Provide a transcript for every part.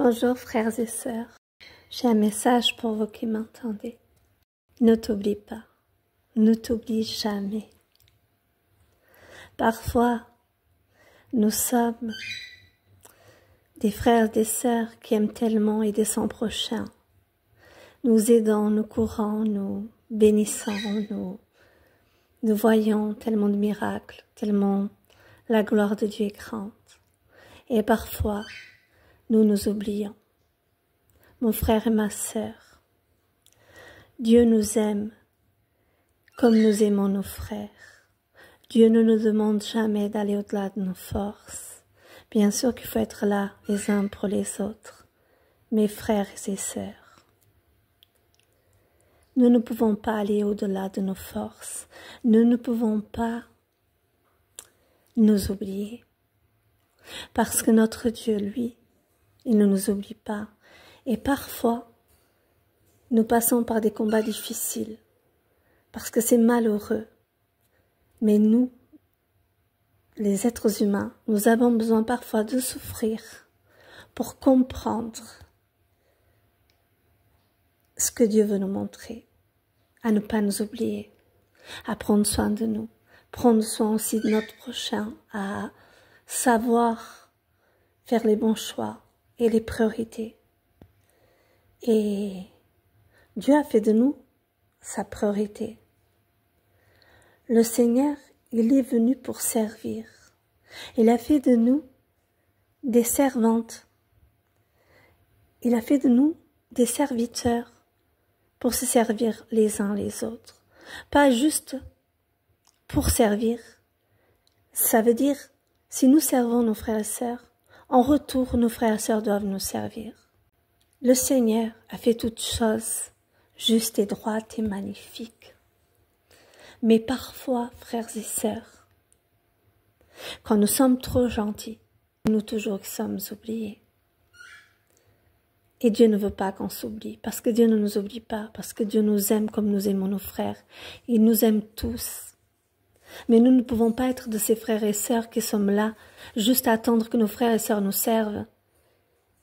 Bonjour frères et sœurs, j'ai un message pour vous qui m'entendez. Ne t'oublie pas, ne t'oublie jamais. Parfois, nous sommes des frères et des sœurs qui aiment tellement aider son prochain. Nous aidons, nous courons, nous bénissons, nous voyons tellement de miracles, tellement la gloire de Dieu est grande. Et parfois, nous nous oublions. Mon frère et ma sœur, Dieu nous aime comme nous aimons nos frères. Dieu ne nous demande jamais d'aller au-delà de nos forces. Bien sûr qu'il faut être là les uns pour les autres, mes frères et sœurs. Nous ne pouvons pas aller au-delà de nos forces. Nous ne pouvons pas nous oublier. Parce que notre Dieu, lui, il ne nous oublie pas. Et parfois, nous passons par des combats difficiles, parce que c'est malheureux. Mais nous, les êtres humains, nous avons besoin parfois de souffrir pour comprendre ce que Dieu veut nous montrer, à ne pas nous oublier, à prendre soin de nous, prendre soin aussi de notre prochain, à savoir faire les bons choix et les priorités. Et Dieu a fait de nous sa priorité. Le Seigneur, il est venu pour servir. Il a fait de nous des servantes. Il a fait de nous des serviteurs pour se servir les uns les autres. Pas juste pour servir. Ça veut dire, si nous servons nos frères et sœurs, en retour, nos frères et sœurs doivent nous servir. Le Seigneur a fait toutes choses justes et droites et magnifiques. Mais parfois, frères et sœurs, quand nous sommes trop gentils, nous toujours sommes oubliés. Et Dieu ne veut pas qu'on s'oublie, parce que Dieu ne nous oublie pas, parce que Dieu nous aime comme nous aimons nos frères. Il nous aime tous. Mais nous ne pouvons pas être de ces frères et sœurs qui sommes là, juste à attendre que nos frères et sœurs nous servent.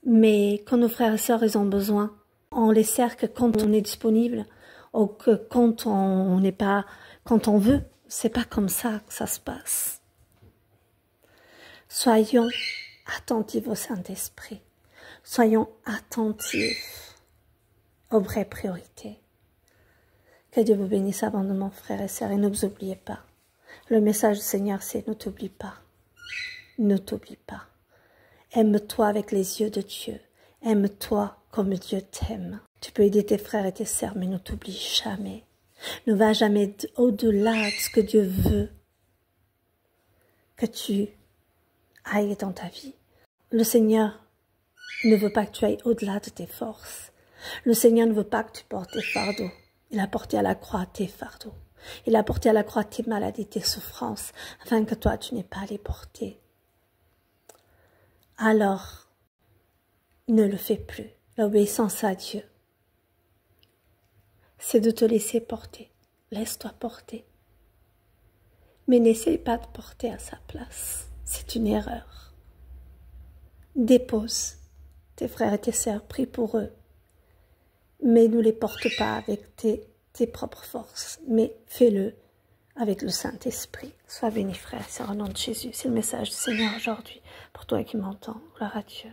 Mais quand nos frères et sœurs ils ont besoin, on les sert que quand on est disponible, ou que quand on n'est pas, quand on veut. C'est pas comme ça que ça se passe. Soyons attentifs au Saint-Esprit. Soyons attentifs aux vraies priorités. Que Dieu vous bénisse abondamment, frères et sœurs, et ne vous oubliez pas. Le message du Seigneur, c'est ne t'oublie pas. Ne t'oublie pas. Aime-toi avec les yeux de Dieu. Aime-toi comme Dieu t'aime. Tu peux aider tes frères et tes sœurs, mais ne t'oublie jamais. Ne va jamais au-delà de ce que Dieu veut que tu ailles dans ta vie. Le Seigneur ne veut pas que tu ailles au-delà de tes forces. Le Seigneur ne veut pas que tu portes tes fardeaux. Il a porté à la croix tes fardeaux. Il a porté à la croix tes maladies, tes souffrances, afin que toi, tu n'aies pas à les porter. Alors, ne le fais plus. L'obéissance à Dieu, c'est de te laisser porter. Laisse-toi porter. Mais n'essaye pas de porter à sa place. C'est une erreur. Dépose tes frères et tes sœurs, prie pour eux. Mais ne les porte pas avec tes propres forces, mais fais-le avec le Saint-Esprit. Sois béni, frère et sœur, au nom de Jésus. C'est le message du Seigneur aujourd'hui pour toi qui m'entends. Gloire à Dieu.